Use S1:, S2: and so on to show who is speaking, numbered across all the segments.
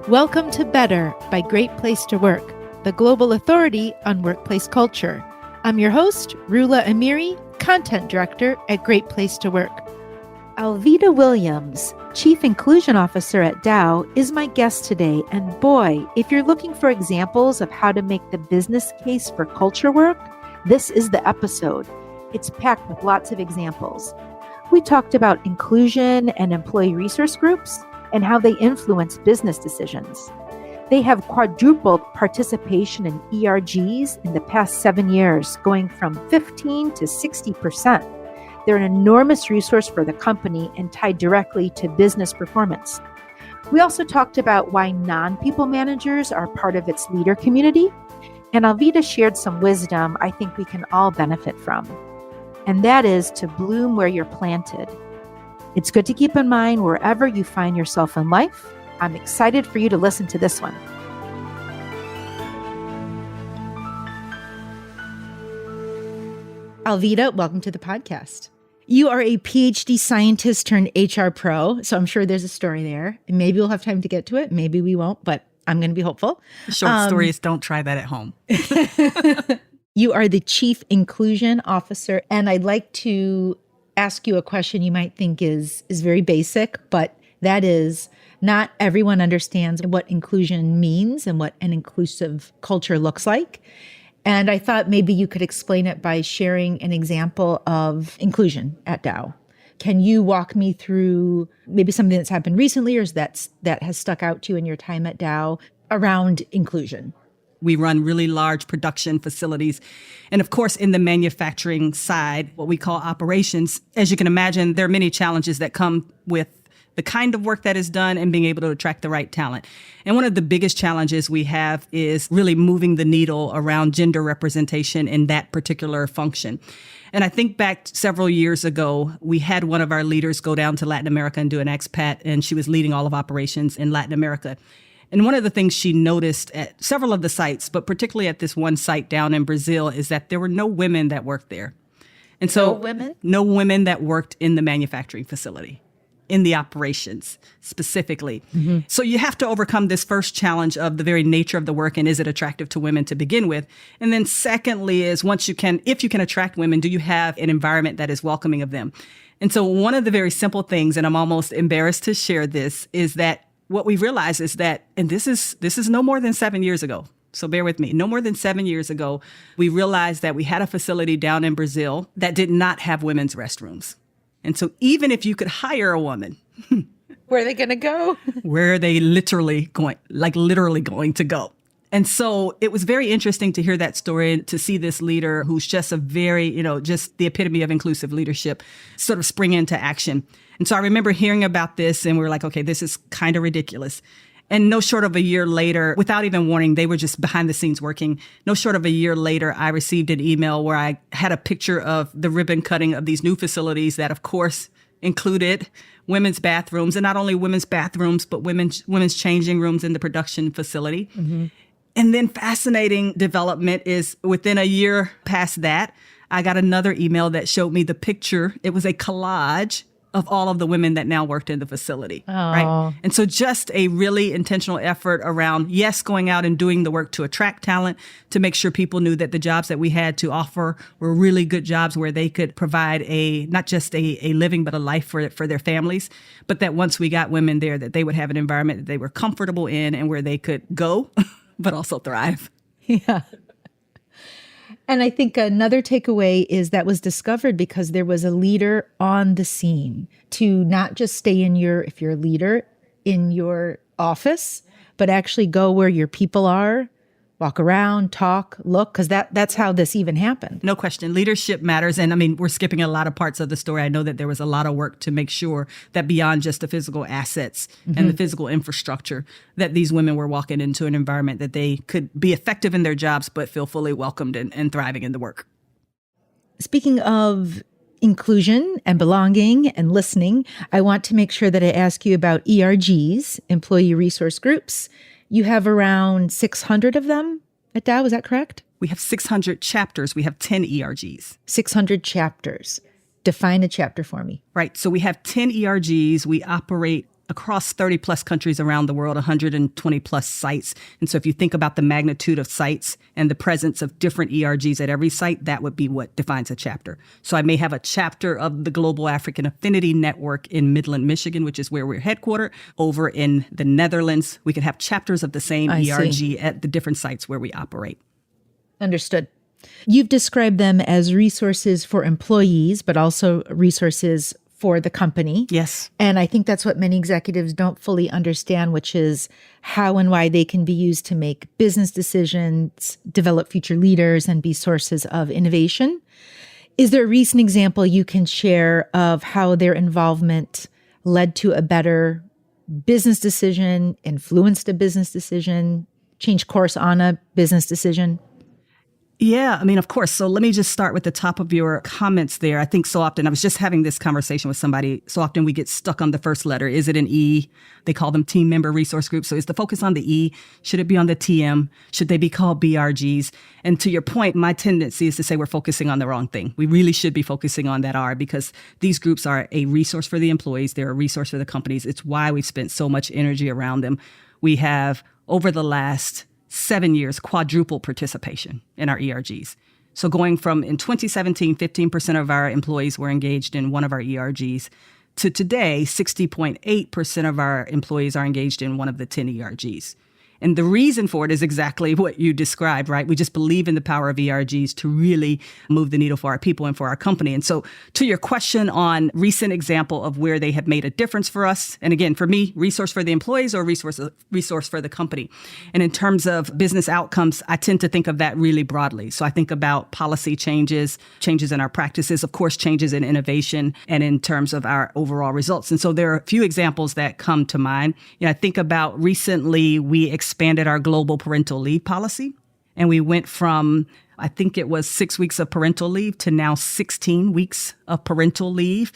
S1: Welcome to Better by Great Place to Work, the global authority on workplace culture. I'm your host, Rula Amiri, Content Director at Great Place to Work. Alveda Williams, Chief Inclusion Officer at Dow, is my guest today. And boy, if you're looking for examples of how to make the business case for culture work, this is the episode. It's packed with lots of examples. We talked about inclusion and employee resource groups and how they influence business decisions. They have quadrupled participation in ERGs in the past 7 years, going from 15 to 60%. They're an enormous resource for the company and tied directly to business performance. We also talked about why non-people managers are part of its leader community, and Alveda shared some wisdom I think we can all benefit from. And that is to bloom where you're planted. It's good to keep in mind wherever you find yourself in life. I'm excited for you to listen to this one. Alveda, welcome to the podcast. You are a PhD scientist turned HR pro, so I'm sure there's a story there. And maybe we'll have time to get to it. Maybe we won't, but I'm going to be hopeful.
S2: Short stories, don't try that at home.
S1: You are the Chief Inclusion Officer, and I'd like to ask you a question you might think is very basic, but that is, not everyone understands what inclusion means and what an inclusive culture looks like. And I thought maybe you could explain it by sharing an example of inclusion at Dow. Can you walk me through maybe something that's happened recently or that has stuck out to you in your time at Dow around inclusion?
S2: We run really large production facilities. And of course, in the manufacturing side, what we call operations, as you can imagine, there are many challenges that come with the kind of work that is done and being able to attract the right talent. And one of the biggest challenges we have is really moving the needle around gender representation in that particular function. And I think back several years ago, we had one of our leaders go down to Latin America and do an expat, and she was leading all of operations in Latin America. And one of the things she noticed at several of the sites, but particularly at this one site down in Brazil, is that there were no women that worked there. And so no women that worked in the manufacturing facility, in the operations specifically. Mm-hmm. So you have to overcome this first challenge of the very nature of the work and is it attractive to women to begin with? And then secondly is if you can attract women, do you have an environment that is welcoming of them? And so one of the very simple things, and I'm almost embarrassed to share this, is that what we realized is that, and this is no more than 7 years ago, so bear with me, no more than 7 years ago, we realized that we had a facility down in Brazil that did not have women's restrooms. And so even if you could hire a woman,
S1: where are they going to go?
S2: Where are they literally going to go? And so it was very interesting to hear that story and to see this leader who's just a very, just the epitome of inclusive leadership sort of spring into action. And so I remember hearing about this and we were like, okay, this is kind of ridiculous. And no short of a year later, without even warning, they were just behind the scenes working. No short of a year later, I received an email where I had a picture of the ribbon cutting of these new facilities that, of course, included women's bathrooms, and not only women's bathrooms, but women's changing rooms in the production facility. Mm-hmm. And then fascinating development is within a year past that, I got another email that showed me the picture. It was a collage of all of the women that now worked in the facility, right? And so just a really intentional effort around, yes, going out and doing the work to attract talent, to make sure people knew that the jobs that we had to offer were really good jobs where they could provide not just a living, but a life for their families. But that once we got women there, that they would have an environment that they were comfortable in and where they could go, but also thrive.
S1: Yeah. And I think another takeaway is that was discovered because there was a leader on the scene to not just stay if you're a leader, in your office, but actually go where your people are, walk around, talk, look, because that's how this even happened.
S2: No question. Leadership matters. And I mean, we're skipping a lot of parts of the story. I know that there was a lot of work to make sure that beyond just the physical assets and the physical infrastructure, that these women were walking into an environment that they could be effective in their jobs, but feel fully welcomed and thriving in the work.
S1: Speaking of inclusion and belonging and listening, I want to make sure that I ask you about ERGs, employee resource groups. You have around 600 of them at Dow, is that correct?
S2: We have 600 chapters. We have 10 ERGs.
S1: 600 chapters. Define a chapter for me.
S2: Right. So we have 10 ERGs. We operate across 30 plus countries around the world, 120 plus sites. And so if you think about the magnitude of sites and the presence of different ERGs at every site, that would be what defines a chapter. So I may have a chapter of the Global African Affinity Network in Midland, Michigan, which is where we're headquartered. Over in the Netherlands, we could have chapters of the same ERG at the different sites where we operate.
S1: Understood. You've described them as resources for employees, but also resources for the company.
S2: Yes.
S1: And I think that's what many executives don't fully understand, which is how and why they can be used to make business decisions, develop future leaders, and be sources of innovation. Is there a recent example you can share of how their involvement led to a better business decision, influenced a business decision, changed course on a business decision?
S2: Yeah, I mean, of course. So let me just start with the top of your comments there. I think so often, I was just having this conversation with somebody, so often we get stuck on the first letter. Is it an E? They call them team member resource groups. So is the focus on the E? Should it be on the TM? Should they be called BRGs? And to your point, my tendency is to say we're focusing on the wrong thing. We really should be focusing on that R, because these groups are a resource for the employees. They're a resource for the companies. It's why we've spent so much energy around them. We have, over the last 7 years, quadruple participation in our ERGs. So going from in 2017, 15% of our employees were engaged in one of our ERGs to today, 60.8% of our employees are engaged in one of the 10 ERGs. And the reason for it is exactly what you described, right? We just believe in the power of ERGs to really move the needle for our people and for our company. And so to your question on recent example of where they have made a difference for us, and again, for me, resource for the employees or resource for the company. And in terms of business outcomes, I tend to think of that really broadly. So I think about policy changes in our practices, of course, changes in innovation, and in terms of our overall results. And so there are a few examples that come to mind. I think about recently we expanded our global parental leave policy. And we went from, I think it was 6 weeks of parental leave to now 16 weeks of parental leave,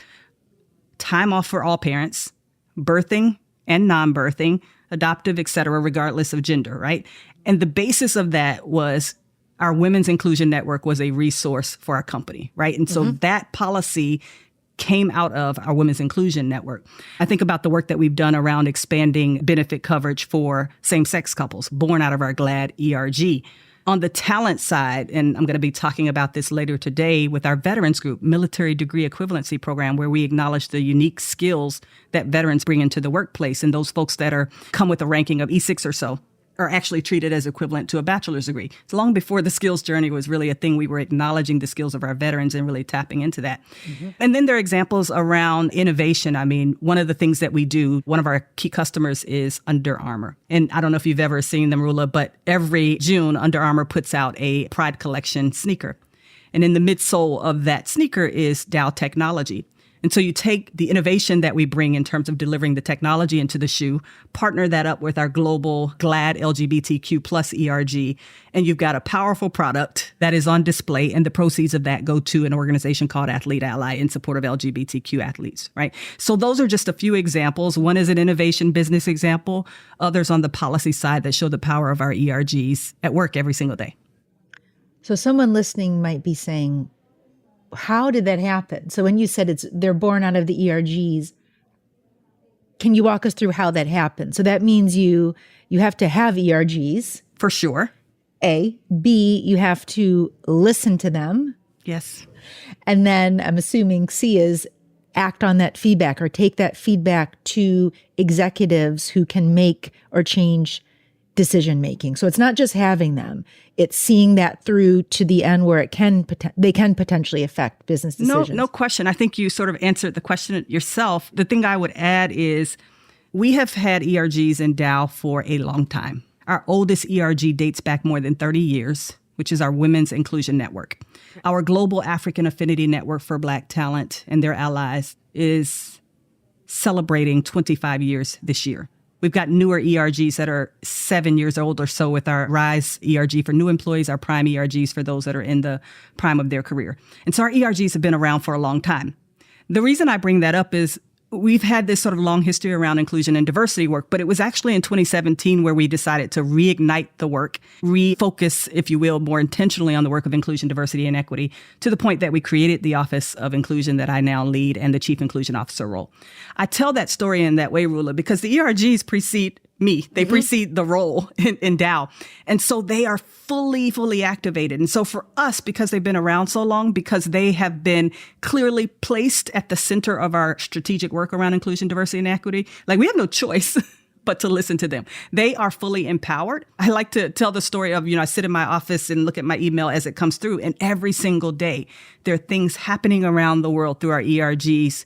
S2: time off for all parents, birthing and non-birthing, adoptive, et cetera, regardless of gender, right? And the basis of that was our Women's Inclusion Network was a resource for our company, right? And so that policy came out of our Women's Inclusion Network. I think about the work that we've done around expanding benefit coverage for same-sex couples, born out of our GLAD ERG. On the talent side, and I'm going to be talking about this later today with our veterans group, military degree equivalency program, where we acknowledge the unique skills that veterans bring into the workplace. And those folks that come with a ranking of E6 or so are actually treated as equivalent to a bachelor's degree. It's long before the skills journey was really a thing. We were acknowledging the skills of our veterans and really tapping into that. And then there are examples around innovation. I mean, one of the things that we do, one of our key customers is Under Armour. And I don't know if you've ever seen them, Rula, but every June, Under Armour puts out a Pride Collection sneaker. And in the midsole of that sneaker is Dow technology. And so you take the innovation that we bring in terms of delivering the technology into the shoe, partner that up with our global GLAD LGBTQ plus ERG, and you've got a powerful product that is on display, and the proceeds of that go to an organization called Athlete Ally in support of LGBTQ athletes, right? So those are just a few examples. One is an innovation business example, others on the policy side that show the power of our ERGs at work every single day.
S1: So someone listening might be saying, how did that happen? So when you said they're born out of the ERGs, can you walk us through how that happened? So that means you have to have ERGs.
S2: For sure.
S1: A. B, you have to listen to them.
S2: Yes.
S1: And then I'm assuming C is act on that feedback or take that feedback to executives who can make or change decision making. So it's not just having them, it's seeing that through to the end where they can potentially affect business decisions.
S2: No question. I think you sort of answered the question yourself. The thing I would add is we have had ERGs in Dow for a long time. Our oldest ERG dates back more than 30 years, which is our Women's Inclusion Network. Our Global African Affinity Network for Black Talent and their allies is celebrating 25 years this year. We've got newer ERGs that are 7 years old or so with our RISE ERG for new employees, our Prime ERGs for those that are in the prime of their career. And so our ERGs have been around for a long time. The reason I bring that up is we've had this sort of long history around inclusion and diversity work, but it was actually in 2017 where we decided to reignite the work, refocus, if you will, more intentionally on the work of inclusion, diversity, and equity, to the point that we created the Office of Inclusion that I now lead and the Chief Inclusion Officer role. I tell that story in that way, Rula, because the ERGs precede me. They precede the role in Dow. And so they are fully activated. And so for us, because they've been around so long, because they have been clearly placed at the center of our strategic work around inclusion, diversity, and equity, like we have no choice but to listen to them. They are fully empowered. I like to tell the story of, I sit in my office and look at my email as it comes through. And every single day, there are things happening around the world through our ERGs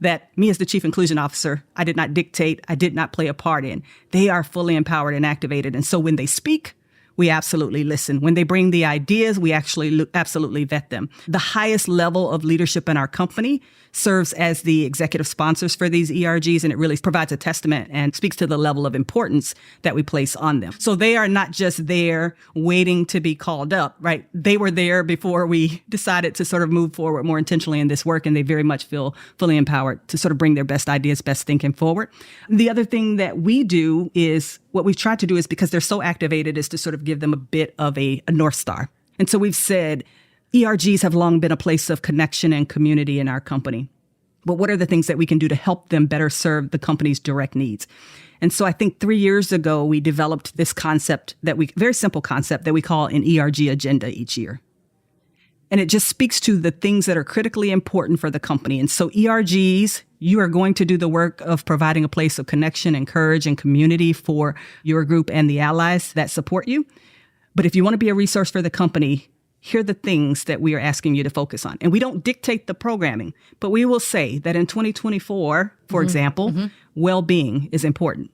S2: that me as the Chief Inclusion Officer, I did not dictate, I did not play a part in. They are fully empowered and activated. And so when they speak, we absolutely listen. When they bring the ideas, we actually absolutely vet them. The highest level of leadership in our company serves as the executive sponsors for these ERGs, and it really provides a testament and speaks to the level of importance that we place on them. So they are not just there waiting to be called up, right? They were there before we decided to sort of move forward more intentionally in this work, and they very much feel fully empowered to sort of bring their best ideas, best thinking forward. The other thing that we do is, what we've tried to do is, because they're so activated, is to sort of give them a bit of a North Star. And so we've said, ERGs have long been a place of connection and community in our company. But what are the things that we can do to help them better serve the company's direct needs? And so I think 3 years ago, we developed this concept very simple concept that we call an ERG agenda each year. And it just speaks to the things that are critically important for the company. And so ERGs, you are going to do the work of providing a place of connection and courage and community for your group and the allies that support you. But if you want to be a resource for the company, here are the things that we are asking you to focus on. And we don't dictate the programming, but we will say that in 2024, for example, well-being is important.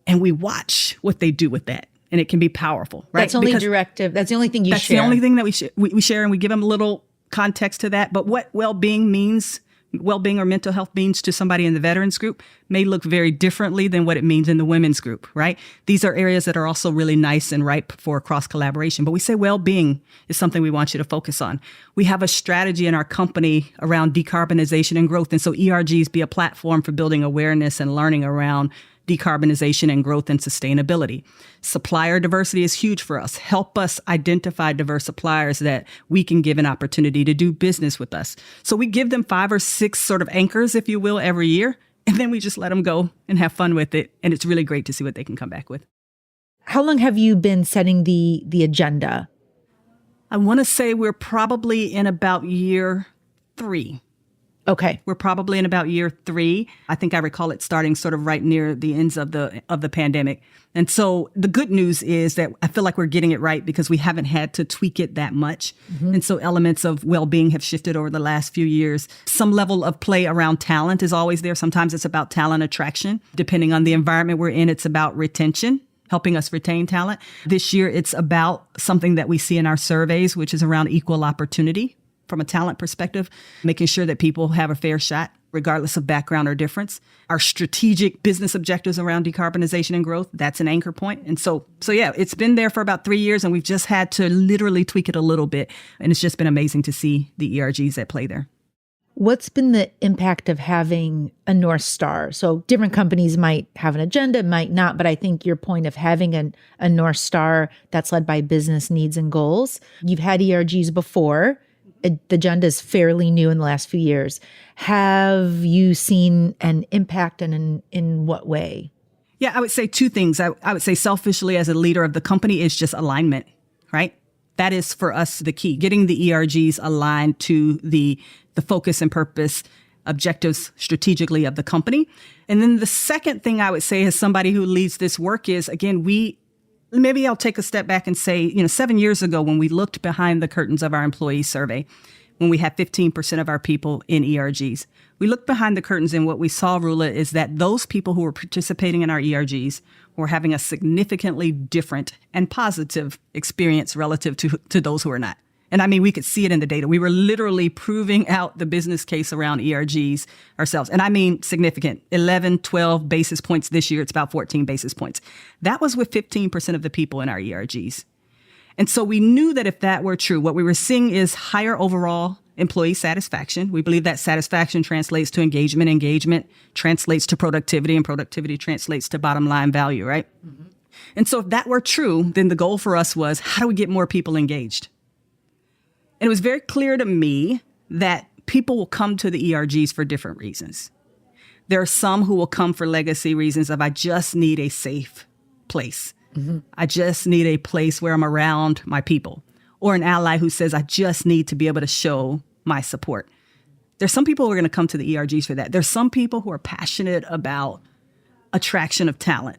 S2: And we watch what they do with that. And it can be powerful, right?
S1: That's only directive. That's the only thing you share.
S2: That's the only thing that we share, and we give them a little context to that. But what well-being means, well-being or mental health means to somebody in the veterans group may look very differently than what it means in the women's group, right? These are areas that are also really nice and ripe for cross-collaboration. But we say well-being is something we want you to focus on. We have a strategy in our company around decarbonization and growth. And so ERGs be a platform for building awareness and learning around decarbonization and growth and sustainability. Supplier diversity is huge for us. Help us identify diverse suppliers that we can give an opportunity to do business with us. So we give them 5 or 6 sort of anchors, if you will, every year, and then we just let them go and have fun with it. And it's really great to see what they can come back with.
S1: How long have you been setting the agenda?
S2: I want to say we're probably in about year 3.
S1: Okay.
S2: We're probably in about year 3. I think I recall it starting sort of right near the ends of the pandemic. And so the good news is that I feel like we're getting it right because we haven't had to tweak it that much. And so elements of well-being have shifted over the last few years. Some level of play around talent is always there. Sometimes it's about talent attraction. Depending on the environment we're in, it's about retention, helping us retain talent. This year, it's about something that we see in our surveys, which is around equal opportunity. From a talent perspective, making sure that people have a fair shot, regardless of background or difference. Our strategic business objectives around decarbonization and growth, that's an anchor point. And so yeah, it's been there for about 3 years, and we've just had to literally tweak it a little bit. And it's just been amazing to see the ERGs at play there.
S1: What's been the impact of having a North Star? So different companies might have an agenda, might not, but I think your point of having a North Star that's led by business needs and goals. You've had ERGs before. The agenda is fairly new in the last few years. Have you seen an impact, and in what way?
S2: Yeah, I would say 2 things. I would say selfishly as a leader of the company is just alignment, right? That is for us the key, getting the ERGs aligned to the focus and purpose objectives strategically of the company. And then the second thing I would say as somebody who leads this work is, again, maybe I'll take a step back and say, 7 years ago when we looked behind the curtains of our employee survey, when we had 15% of our people in ERGs, we looked behind the curtains, and what we saw, Rula, is that those people who were participating in our ERGs were having a significantly different and positive experience relative to those who are not. And I mean, we could see it in the data. We were literally proving out the business case around ERGs ourselves. And I mean significant, 11, 12 basis points this year. It's about 14 basis points. That was with 15% of the people in our ERGs. And so we knew that if that were true, what we were seeing is higher overall employee satisfaction. We believe that satisfaction translates to engagement. Engagement translates to productivity, and productivity translates to bottom line value, right? Mm-hmm. And so if that were true, then the goal for us was, how do we get more people engaged? And it was very clear to me that people will come to the ERGs for different reasons. There are some who will come for legacy reasons of, I just need a safe place. Mm-hmm. I just need a place where I'm around my people. Or an ally who says, I just need to be able to show my support. There's some people who are going to come to the ERGs for that. There's some people who are passionate about attraction of talent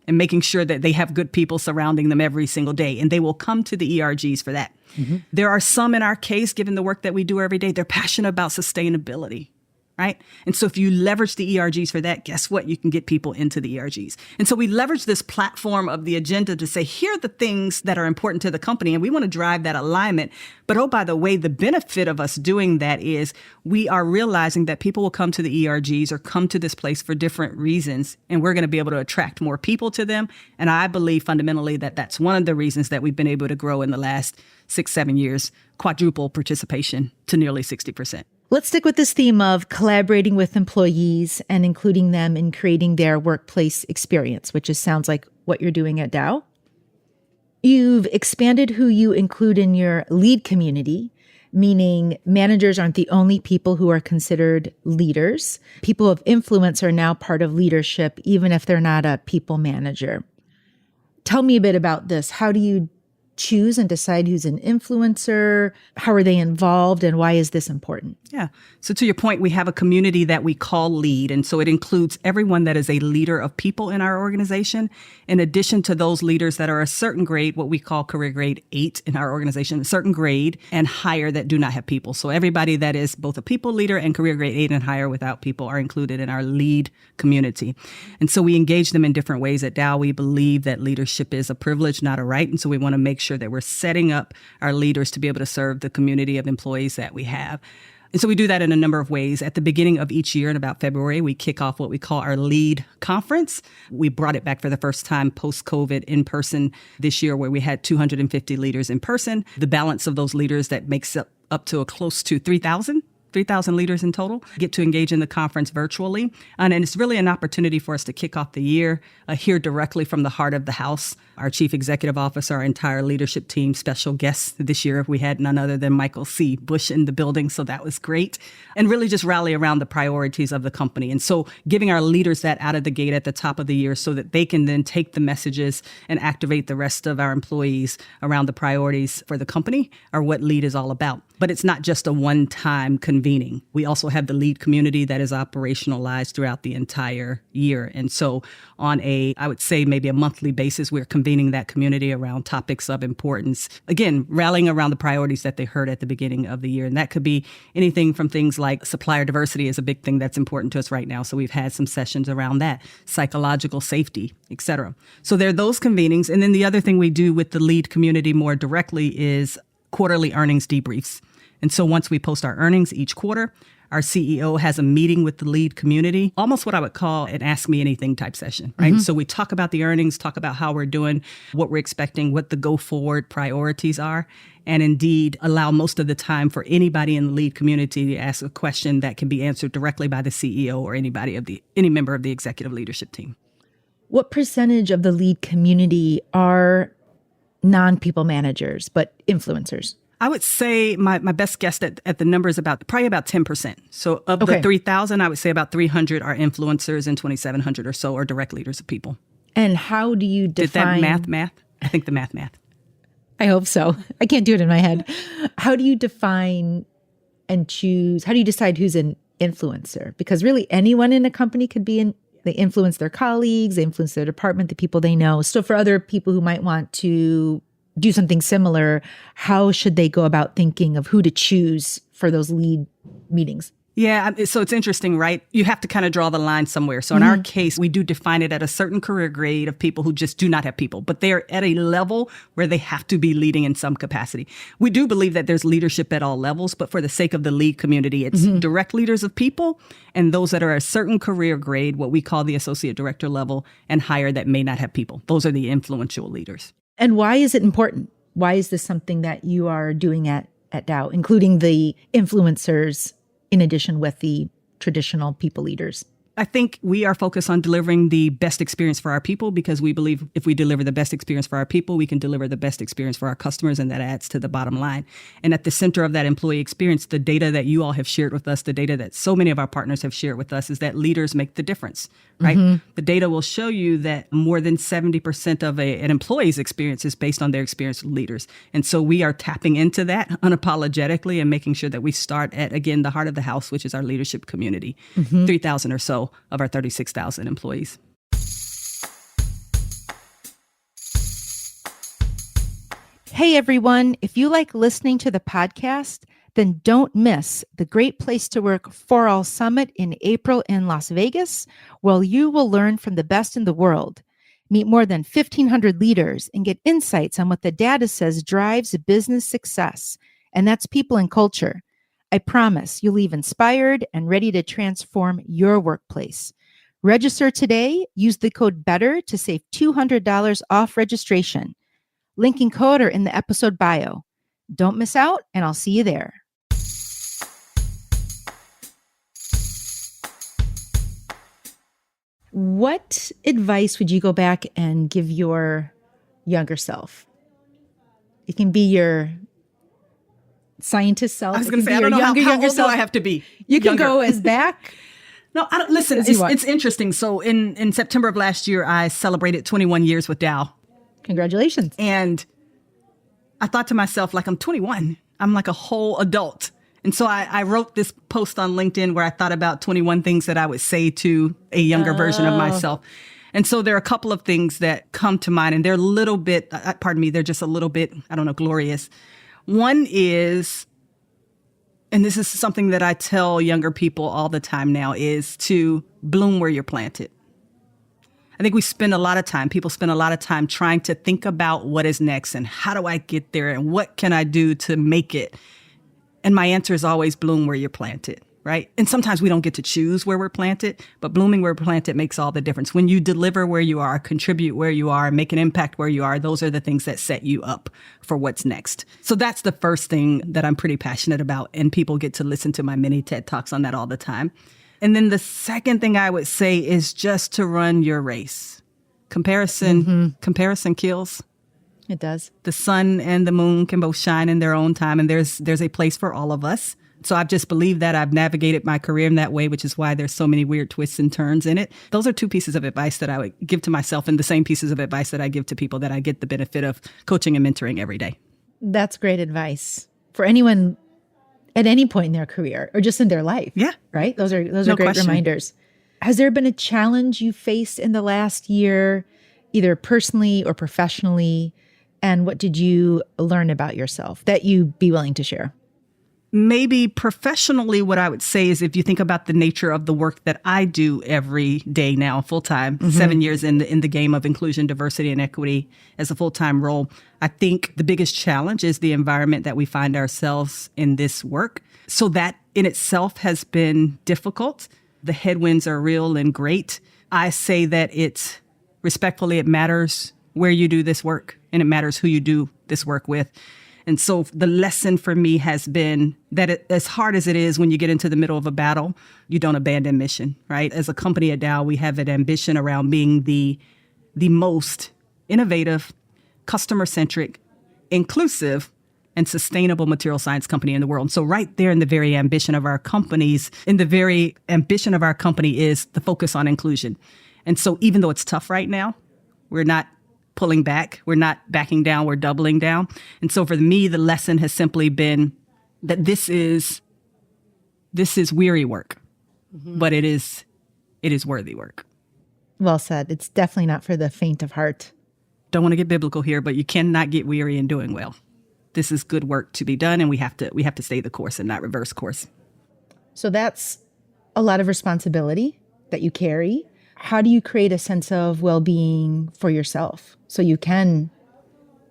S2: and making sure that they have good people surrounding them every single day. And they will come to the ERGs for that. Mm-hmm. There are some in our case, given the work that we do every day, they're passionate about sustainability, right? And so if you leverage the ERGs for that, guess what? You can get people into the ERGs. And so we leverage this platform of the agenda to say, here are the things that are important to the company, and we want to drive that alignment. But oh, by the way, the benefit of us doing that is we are realizing that people will come to the ERGs or come to this place for different reasons, and we're going to be able to attract more people to them. And I believe fundamentally that that's one of the reasons that we've been able to grow in the last 6-7 years, quadruple participation to nearly 60%.
S1: Let's stick with this theme of collaborating with employees and including them in creating their workplace experience, which sounds like what you're doing at Dow. You've expanded who you include in your lead community, meaning managers aren't the only people who are considered leaders. People of influence are now part of leadership, even if they're not a people manager. Tell me a bit about this. How do you choose and decide who's an influencer? How are they involved, and why is this important?
S2: Yeah. So to your point, we have a community that we call LEAD. And so it includes everyone that is a leader of people in our organization, in addition to those leaders that are a certain grade, what we call career grade 8 in our organization, a certain grade and higher that do not have people. So everybody that is both a people leader and career grade 8 and higher without people are included in our LEAD community. And so we engage them in different ways. At Dow, we believe that leadership is a privilege, not a right. And so we want to make sure that we're setting up our leaders to be able to serve the community of employees that we have. And so we do that in a number of ways. At the beginning of each year, in about February, we kick off what we call our LEAD conference. We brought it back for the first time post-COVID in person this year, where we had 250 leaders in person. The balance of those leaders that makes up to a close to 3,000 leaders in total get to engage in the conference virtually. And it's really an opportunity for us to kick off the year, hear directly from the heart of the house. Our chief executive officer, our entire leadership team, special guests this year, we had none other than Michael C. Bush in the building. So that was great. And really just rally around the priorities of the company. And so giving our leaders that out of the gate at the top of the year so that they can then take the messages and activate the rest of our employees around the priorities for the company are what LEAD is all about. But it's not just a one-time convening. We also have the LEAD community that is operationalized throughout the entire year. And so on I would say maybe a monthly basis, we're convening that community around topics of importance. Again, rallying around the priorities that they heard at the beginning of the year. And that could be anything from things like supplier diversity is a big thing that's important to us right now. So we've had some sessions around that, psychological safety, et cetera. So there are those convenings. And then the other thing we do with the LEAD community more directly is quarterly earnings debriefs. And so once we post our earnings each quarter, our CEO has a meeting with the LEAD community, almost what I would call an Ask Me Anything type session, right? Mm-hmm. So we talk about the earnings, talk about how we're doing, what we're expecting, what the go forward priorities are, and indeed allow most of the time for anybody in the LEAD community to ask a question that can be answered directly by the CEO or any member of the executive leadership team.
S1: What percentage of the LEAD community are non-people managers, but influencers?
S2: I would say my best guess at the number is probably about 10%. So of the 3,000, I would say about 300 are influencers and 2,700 or so are direct leaders of people.
S1: And how do you define...
S2: Did that math? I think the math.
S1: I hope so. I can't do it in my head. How do you define and choose? How do you decide who's an influencer? Because really anyone in a company could be they influence their colleagues, they influence their department, the people they know. So for other people who might want to do something similar, how should they go about thinking of who to choose for those LEAD meetings?
S2: Yeah, so it's interesting, right? You have to kind of draw the line somewhere. So in our case, we do define it at a certain career grade of people who just do not have people, but they're at a level where they have to be leading in some capacity. We do believe that there's leadership at all levels, but for the sake of the LEAD community, it's direct leaders of people and those that are a certain career grade, what we call the associate director level, and higher that may not have people. Those are the influential leaders.
S1: And why is it important? Why is this something that you are doing at at Dow, including the influencers in addition with the traditional people leaders?
S2: I think we are focused on delivering the best experience for our people because we believe if we deliver the best experience for our people, we can deliver the best experience for our customers, and that adds to the bottom line. And at the center of that employee experience, the data that you all have shared with us, the data that so many of our partners have shared with us is that leaders make the difference, right? The data will show you that more than 70% of an employee's experience is based on their experience with leaders. And so we are tapping into that unapologetically and making sure that we start at, again, the heart of the house, which is our leadership community, 3,000 or so of our 36,000 employees.
S1: Hey, everyone. If you like listening to the podcast, then don't miss the Great Place to Work for All Summit in April in Las Vegas, where you will learn from the best in the world, meet more than 1,500 leaders, and get insights on what the data says drives business success. And that's people and culture. I promise you'll leave inspired and ready to transform your workplace. Register today. Use the code BETTER to save $200 off registration. Link and code are in the episode bio. Don't miss out, and I'll see you there. What advice would you go back and give your younger self? It can be your scientist self.
S2: I was going to say, I don't know how old do I have to be?
S1: You can go as back.
S2: No, I don't, listen, it's interesting. So in September of last year, I celebrated 21 years with Dow.
S1: Congratulations.
S2: And I thought to myself, like, I'm 21. I'm like a whole adult. And so I wrote this post on LinkedIn where I thought about 21 things that I would say to a younger version of myself. And so there are a couple of things that come to mind, and they're a little bit, they're just a little bit, glorious. One is, and this is something that I tell younger people all the time now, is to bloom where you're planted. I think people spend a lot of time trying to think about what is next and how do I get there and what can I do to make it? And my answer is always bloom where you're planted, right? And sometimes we don't get to choose where we're planted, but blooming where we're planted makes all the difference. When you deliver where you are, contribute where you are, make an impact where you are, those are the things that set you up for what's next. So that's the first thing that I'm pretty passionate about, and people get to listen to my mini TED Talks on that all the time. And then the second thing I would say is just to run your race. Comparison kills.
S1: It does.
S2: The sun and the moon can both shine in their own time, and there's a place for all of us. So I've just believed that. I've navigated my career in that way, which is why there's so many weird twists and turns in it. Those are two pieces of advice that I would give to myself, and the same pieces of advice that I give to people that I get the benefit of coaching and mentoring every day.
S1: That's great advice for anyone at any point in their career or just in their life.
S2: Yeah.
S1: Right? Those are great reminders. Has there been a challenge you faced in the last year, either personally or professionally? And what did you learn about yourself that you'd be willing to share?
S2: Maybe professionally, what I would say is if you think about the nature of the work that I do every day now, full-time, 7 years in the game of inclusion, diversity, and equity as a full-time role, I think the biggest challenge is the environment that we find ourselves in this work. So that in itself has been difficult. The headwinds are real and great. I say that it matters where you do this work, and it matters who you do this work with. And so the lesson for me has been that as hard as it is when you get into the middle of a battle, you don't abandon mission, right? As a company at Dow, we have an ambition around being the most innovative, customer-centric, inclusive, and sustainable material science company in the world. So right there in the very ambition of our company is the focus on inclusion. And so even though it's tough right now, we're not pulling back. We're not backing down. We're doubling down. And so for me, the lesson has simply been that this is weary work, but it is worthy work.
S1: Well said. It's definitely not for the faint of heart.
S2: Don't want to get biblical here, but you cannot get weary in doing well. This is good work to be done, and we have to stay the course and not reverse course.
S1: So that's a lot of responsibility that you carry. How do you create a sense of well-being for yourself so you can...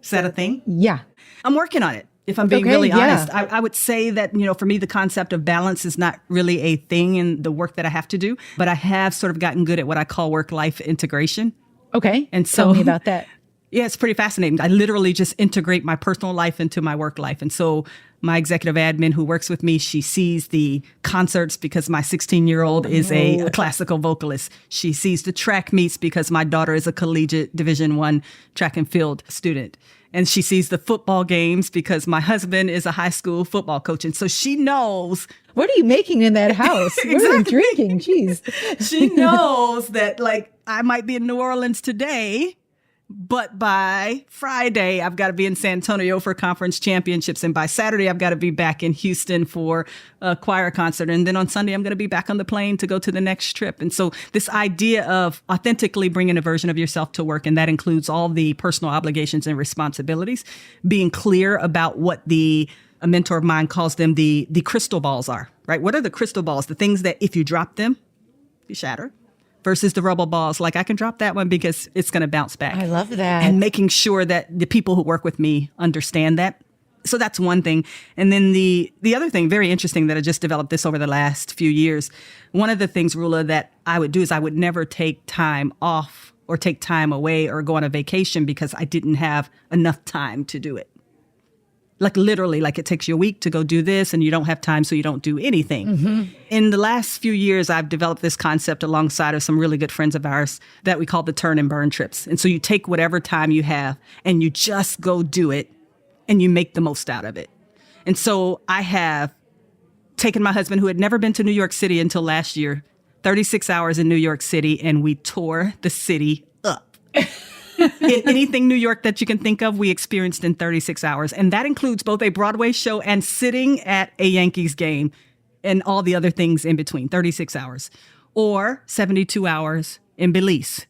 S2: Is that a thing?
S1: Yeah.
S2: I'm working on it, if I'm being really honest. I would say that, for me, the concept of balance is not really a thing in the work that I have to do, but I have sort of gotten good at what I call work-life integration.
S1: Okay.
S2: And so,
S1: tell me about that.
S2: Yeah, it's pretty fascinating. I literally just integrate my personal life into my work life. And so My executive admin who works with me, she sees the concerts because my 16-year-old is a classical vocalist. She sees the track meets because my daughter is a collegiate Division I track and field student. And she sees the football games because my husband is a high school football coach. And so she knows.
S3: What are you making in that house? Exactly. What are you drinking? Jeez.
S2: She knows that, like, I might be in New Orleans today, but by Friday, I've got to be in San Antonio for conference championships. And by Saturday, I've got to be back in Houston for a choir concert. And then on Sunday, I'm going to be back on the plane to go to the next trip. And so this idea of authentically bringing a version of yourself to work, and that includes all the personal obligations and responsibilities, being clear about what a mentor of mine calls them the crystal balls are, right? What are the crystal balls? The things that if you drop them, you shatter. Versus the rubble balls. Like, I can drop that one because it's going to bounce back.
S3: I love that.
S2: And making sure that the people who work with me understand that. So that's one thing. And then the other thing, very interesting, that I just developed this over the last few years. One of the things, Rula, that I would do is I would never take time off or take time away or go on a vacation because I didn't have enough time to do it. Like, literally, like, it takes you a week to go do this and you don't have time, so you don't do anything. Mm-hmm. In the last few years, I've developed this concept alongside of some really good friends of ours that we call the turn and burn trips. And so you take whatever time you have and you just go do it and you make the most out of it. And so I have taken my husband, who had never been to New York City until last year, 36 hours in New York City, and we tore the city up. Anything New York that you can think of, we experienced in 36 hours. And that includes both a Broadway show and sitting at a Yankees game and all the other things in between, 36 hours. Or 72 hours in Belize.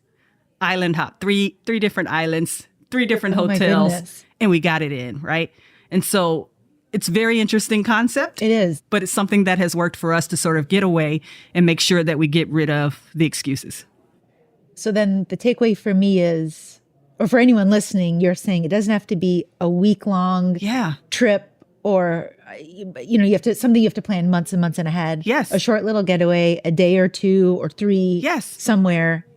S2: Island hop, three different islands, 3 different hotels, and we got it in, right? And so it's a very interesting concept.
S3: It is.
S2: But it's something that has worked for us to sort of get away and make sure that we get rid of the excuses.
S3: So then the takeaway for me is, or for anyone listening, you're saying it doesn't have to be a week-long trip, or, you have to plan months and months and ahead.
S2: Yes.
S3: A short little getaway, a day or 2 or 3 somewhere.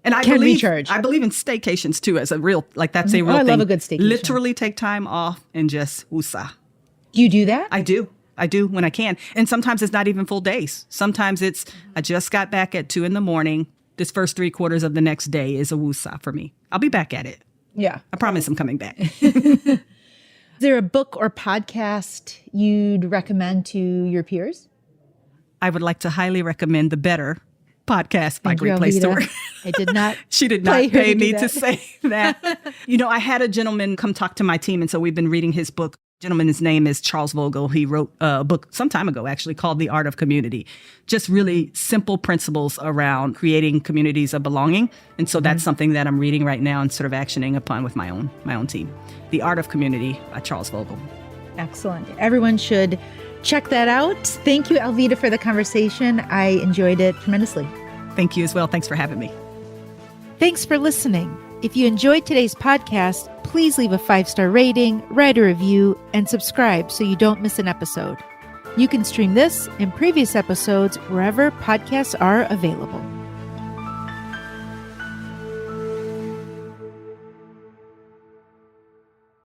S2: And I believe in staycations too, as a real, like, that's a real thing.
S3: I love a good staycation.
S2: Literally take time off and just woosah.
S3: Do you do that?
S2: I do when I can. And sometimes it's not even full days. Sometimes it's, I just got back at 2 a.m. This first 3/4 of the next day is a woosah for me. I'll be back at it.
S3: Yeah.
S2: I promise I'm coming back.
S3: Is there a book or podcast you'd recommend to your peers?
S2: I would like to highly recommend The Better podcast by Great Place to Work.
S3: I did not.
S2: She did not pay me to say that. I had a gentleman come talk to my team, and so we've been reading his book. Gentleman's name is Charles Vogel. He wrote a book some time ago, actually, called The Art of Community. Just really simple principles around creating communities of belonging. And so that's something that I'm reading right now and sort of actioning upon with my own team. The Art of Community by Charles Vogel.
S3: Excellent. Everyone should check that out. Thank you, Alveda, for the conversation. I enjoyed it tremendously.
S2: Thank you as well. Thanks for having me.
S1: Thanks for listening. If you enjoyed today's podcast, please leave a 5-star rating, write a review, and subscribe so you don't miss an episode. You can stream this and previous episodes wherever podcasts are available.